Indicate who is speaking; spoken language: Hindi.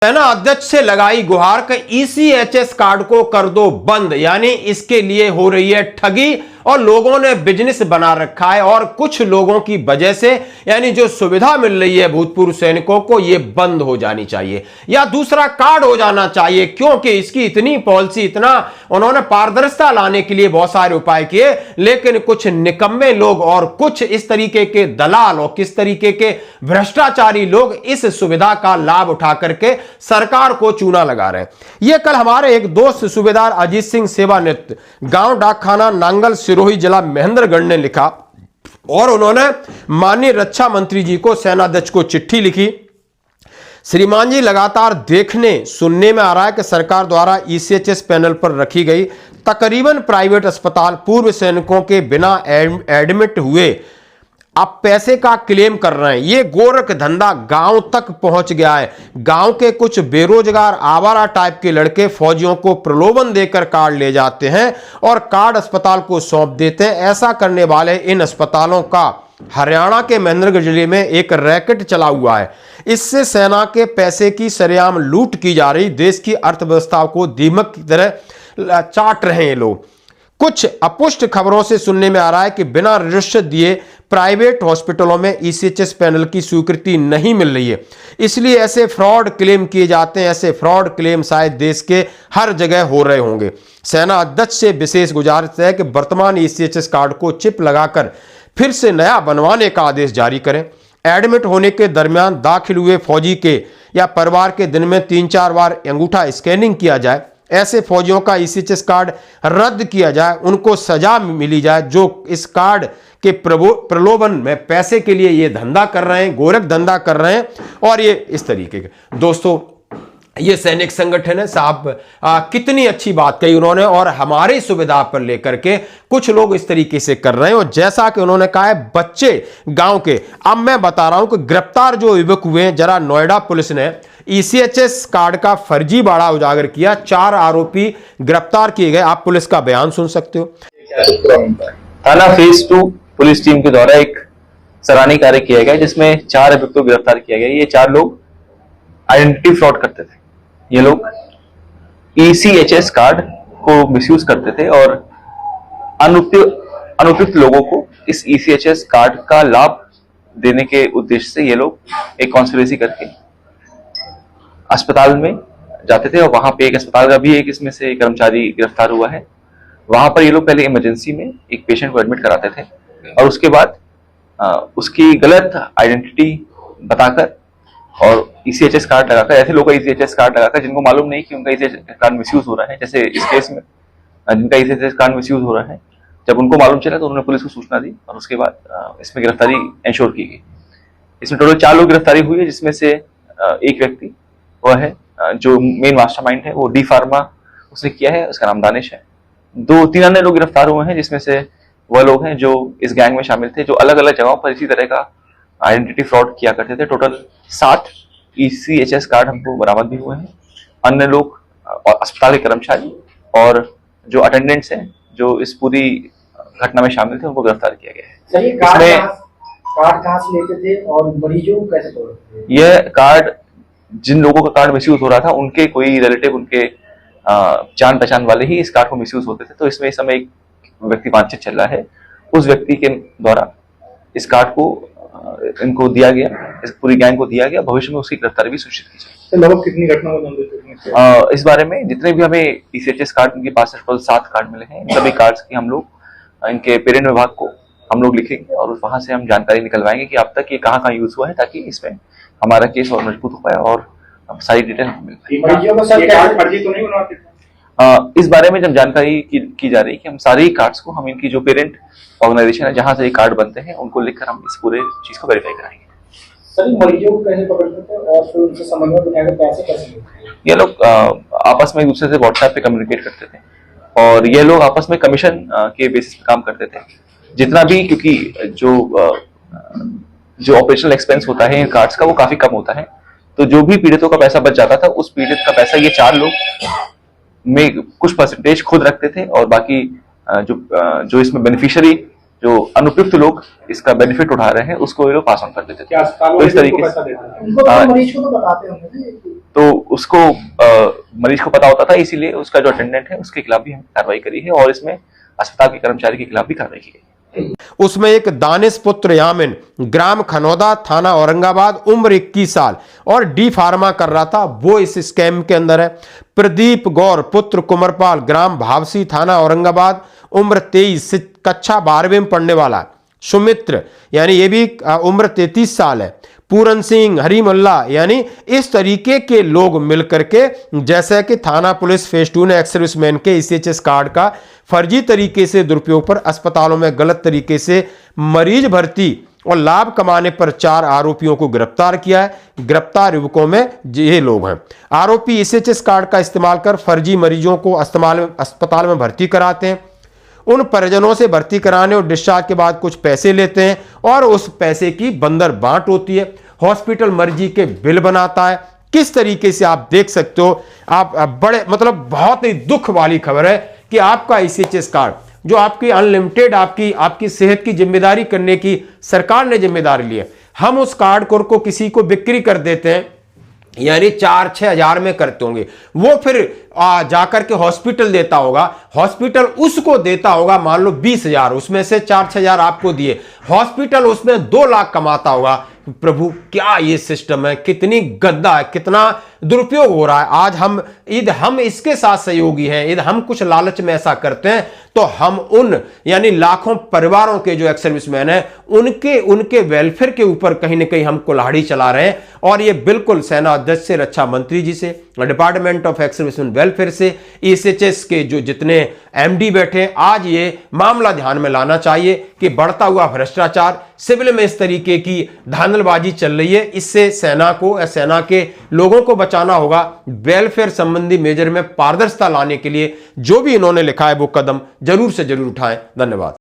Speaker 1: सेना अध्यक्ष से लगाई गुहार कि ईसीएचएस कार्ड को कर दो बंद, यानी इसके लिए हो रही है ठगी और लोगों ने बिजनेस बना रखा है और कुछ लोगों की वजह से यानी जो सुविधा मिल रही है भूतपूर्व सैनिकों को ये बंद हो जानी चाहिए या दूसरा कार्ड हो जाना चाहिए, क्योंकि इसकी इतनी पॉलिसी, इतना उन्होंने पारदर्शिता लाने के लिए बहुत सारे उपाय किए, लेकिन कुछ निकम्मे लोग और कुछ इस तरीके के दलाल और किस तरीके के भ्रष्टाचारी लोग इस सुविधा का लाभ उठा करके सरकार को चूना लगा रहे हैं। ये कल हमारे एक दोस्त सूबेदार अजीत सिंह सेवानिवृत्त, गांव डाकखाना नांगल सिरोही, जिला महेंद्रगढ़ ने लिखा और उन्होंने माननीय रक्षा मंत्री जी को, सेनाध्यक्ष को चिट्ठी लिखी। श्रीमान जी, लगातार देखने सुनने में आ रहा है कि सरकार द्वारा ईसीएचएस पैनल पर रखी गई तकरीबन प्राइवेट अस्पताल पूर्व सैनिकों के बिना एडमिट हुए अब पैसे का क्लेम कर रहे हैं। ये गोरख धंधा गांव तक पहुंच गया है। गांव के कुछ बेरोजगार आवारा टाइप के लड़के फौजियों को प्रलोभन देकर कार्ड ले जाते हैं और कार्ड अस्पताल को सौंप देते हैं। ऐसा करने वाले इन अस्पतालों का हरियाणा के महेंद्रगढ़ जिले में एक रैकेट चला हुआ है। इससे सेना के पैसे की सरेआम लूट की जा रही, देश की अर्थव्यवस्था को दीमक की तरह चाट रहे हैं लोग। कुछ अपुष्ट खबरों से सुनने में आ रहा है कि बिना रजिस्टर दिए प्राइवेट हॉस्पिटलों में ईसीएचएस पैनल की स्वीकृति नहीं मिल रही है, इसलिए ऐसे फ्रॉड क्लेम किए जाते हैं। ऐसे फ्रॉड क्लेम शायद देश के हर जगह हो रहे होंगे। सेना अध्यक्ष से विशेष गुजारिश है कि वर्तमान ईसीएचएस कार्ड को चिप लगाकर फिर से नया बनवाने का आदेश जारी करें। एडमिट होने के दरमियान दाखिल हुए फौजी के या परिवार के दिन में 3-4 बार अंगूठा स्कैनिंग किया जाए। ऐसे फौजियों का ईसीएचएस कार्ड रद्द किया जाए, उनको सजा मिली जाए जो इस कार्ड के प्रलोभन में पैसे के लिए ये धंधा कर रहे हैं, गोरख धंधा कर रहे हैं। और ये इस तरीके के दोस्तों, ये सैनिक संगठन है साहब, कितनी अच्छी बात कही उन्होंने और हमारी सुविधा पर लेकर के कुछ लोग इस तरीके से कर रहे हैं। और जैसा कि उन्होंने कहा है बच्चे गांव के, अब मैं बता रहा हूं कि गिरफ्तार जो युवक हुए हैं, जरा नोएडा पुलिस ने ईसीएचएस कार्ड का फर्जी बाड़ा उजागर किया, 4 आरोपी गिरफ्तार किए गए। आप पुलिस का बयान सुन सकते हो।
Speaker 2: थाना फेज 2 पुलिस टीम के द्वारा एक सराहनीय कार्य किया गया जिसमें 4 अभियुक्तों को गिरफ्तार किया गया। ये 4 लोग आइडेंटिटी फ्रॉड करते थे। ये लोग ईसीएचएस कार्ड को मिसयूज करते थे और अनुपयुक्त लोगों को इस ईसीएचएस कार्ड का लाभ देने के उद्देश्य से ये लोग एक कॉन्स्पिरेसी करके अस्पताल में जाते थे। और वहां पे एक अस्पताल का भी एक इसमें से कर्मचारी गिरफ्तार हुआ है। वहां पर ये लोग पहले इमरजेंसी में एक पेशेंट को एडमिट कराते थे और उसके बाद उसकी गलत आइडेंटिटी बताकर और ईसीएचएस कार्ड लगाकर, ऐसे लोगों का ईसीएचएस कार्ड लगाकर जिनको मालूम नहीं कि उनका ईसीएचएस कार्ड मिसयूज हो रहा है, जैसे इस केस में जिनका ईसीएचएस कार्ड मिसयूज हो रहा है, जब उनको मालूम चला तो उन्होंने पुलिस को सूचना दी और उसके बाद इसमें गिरफ्तारी इंश्योर की गई। इसमें टोटल 4 लोग गिरफ्तारी हुई है, जिसमें से एक व्यक्ति वह है जो मेन मास्टरमाइंड है, वो डी फार्मा उसने किया है, उसका नाम दानिश है। 2-3 अन्य लोग गिरफ्तार हुए हैं, जिसमें से वह लोग हैं जो इस गैंग में शामिल थे, जो अलग अलग जगहों पर इसी तरह का आइडेंटिटी फ्रॉड किया करते थे। टोटल 7 ईसीएचएस कार्ड हमको बरामद भी हुए हैं। अन्य लोग और अस्पताल के कर्मचारी और जो अटेंडेंट्स हैं जो इस पूरी घटना में शामिल थे, उनको गिरफ्तार किया गया है।
Speaker 3: इसमें कार्ड कहां से लेते थे और मरीजों को कैसे तोड़ते थे?
Speaker 2: यह कार्ड, जिन लोगों का कार्ड मिसयूज हो रहा था, उनके कोई रिलेटिव, उनके जान पहचान वाले ही इस कार्ड को मिसयूज होते थे। तो इसमें इस समय एक व्यक्ति वांछित चल रहा है, उस व्यक्ति के द्वारा इस कार्ड को इनको दिया गया, इस पूरी गैंग को दिया गया। भविष्य में उसकी गिरफ्तारी भी सुनिश्चित की जाए।
Speaker 3: लगभग कितनी घटना
Speaker 2: इस बारे में जितने भी हमें ईसीएचएस कार्ड, उनके पास टोटल 7 कार्ड मिले हैं। इन सभी कार्ड्स की हम लोग इनके पेरेंट विभाग को हम लोग लिखेंगे और वहां से हम जानकारी निकलवाएंगे कि अब तक ये कहाँ यूज हुआ है, ताकि इसमें हमारा केस और मजबूत हो पाए और सारी डिटेल हमें मिल पाए। इस बारे में जब जानकारी की जा रही है कि हम सारे कार्ड्स को, हम इनकी जो पेरेंट ऑर्गेनाइजेशन है जहां से ये कार्ड बनते हैं, उनको लिखकर हम इस पूरे चीज को वेरीफाई कराएंगे।
Speaker 3: सर, मरीजों को कैसे पकड़ते थे और फिर उनसे समन्वय बनाकर पैसे कैसे लेते थे?
Speaker 2: ये लोग आपस में एक दूसरे से व्हाट्सएप पे कम्युनिकेट करते थे और ये लोग आपस में कमीशन के बेसिस पे काम करते थे। जितना भी, क्योंकि जो ऑपरेशनल एक्सपेंस होता है इन कार्ड्स का, वो काफी कम होता है, तो जो भी पीड़ितों का पैसा बच जाता था, उस पीड़ित का पैसा ये 4 लोग में कुछ परसेंटेज खुद रखते थे और बाकी जो इसमें बेनिफिशियरी जो अनुपयुक्त लोग इसका बेनिफिट उठा रहे हैं उसको ये लोग पास ऑन कर देते थे।
Speaker 3: क्या अस्पताल
Speaker 2: तो इस
Speaker 3: वाले
Speaker 2: तरीके
Speaker 3: उनको
Speaker 2: से
Speaker 3: पैसा देते हैं?
Speaker 4: उनको तो मरीज को तो बताते होंगे ना।
Speaker 2: तो उसको मरीज को पता होता था, इसीलिए उसका जो अटेंडेंट है उसके खिलाफ भी हम कार्रवाई करी है और इसमें अस्पताल के कर्मचारी के खिलाफ भी कार्रवाई की गई।
Speaker 1: उसमें एक दानिश पुत्र यामिन, ग्राम खनौदा, थाना औरंगाबाद, उम्र 21 साल और डी फार्मा कर रहा था, वो इस स्कैम के अंदर है। प्रदीप गौर पुत्र कुंवरपाल, ग्राम भावसी, थाना औरंगाबाद, उम्र 23, कक्षा 12वीं में पढ़ने वाला। सुमित्र यानी ये भी उम्र 33 साल है। पूरन सिंह, हरीमुल्ला, यानी इस तरीके के लोग मिलकर के, जैसे कि थाना पुलिस फेज 2 ने एक्स सर्विसमैन के ECHS कार्ड का फर्जी तरीके से दुरुपयोग पर अस्पतालों में गलत तरीके से मरीज भर्ती और लाभ कमाने पर 4 आरोपियों को गिरफ्तार किया है। गिरफ्तार युवकों में ये लोग हैं। आरोपी ECHS कार्ड का इस्तेमाल कर फर्जी मरीजों को अस्पताल में भर्ती कराते हैं, उन परिजनों से भर्ती कराने और डिस्चार्ज के बाद कुछ पैसे लेते हैं और उस पैसे की बंदर बांट होती है। हॉस्पिटल मर्जी के बिल बनाता है। किस तरीके से आप देख सकते हो, आप बड़े मतलब बहुत ही दुख वाली खबर है कि आपका ECHS कार्ड जो आपकी अनलिमिटेड आपकी सेहत की जिम्मेदारी करने की सरकार ने जिम्मेदारी ली है, हम उस कार्ड को किसी को बिक्री कर देते हैं, यानी 4-6 हजार में करते होंगे, वो फिर जाकर के हॉस्पिटल देता होगा, हॉस्पिटल उसको देता होगा मान लो 20,000, उसमें से 4-6 हजार आपको दिए, हॉस्पिटल उसमें 2 लाख कमाता होगा। प्रभु क्या ये सिस्टम है, कितनी गद्दा है, कितना दुरुपयोग हो रहा है। आज हम इसके साथ सहयोगी हैं, यदि हम कुछ लालच में ऐसा करते हैं तो हम उन यानी लाखों परिवारों के जो एक्स सर्विसमैन हैं उनके वेलफेयर के ऊपर कहीं ना कहीं हम कुल्हाड़ी चला रहे हैं। और ये बिल्कुल सेना अध्यक्ष से, रक्षा मंत्री जी से, department of ex serviceman welfare से, ECHS के जो जितने MD बैठे, आज ये मामला ध्यान में लाना चाहिए कि बढ़ता हुआ भ्रष्टाचार, सिविल में इस तरीके की धांधलबाजी चल रही है, इससे सेना को या सेना के लोगों को बचाना होगा। वेलफेयर संबंधी मेजर में पारदर्शिता लाने के लिए जो भी इन्होंने लिखा है वो कदम जरूर से जरूर उठाएं। धन्यवाद।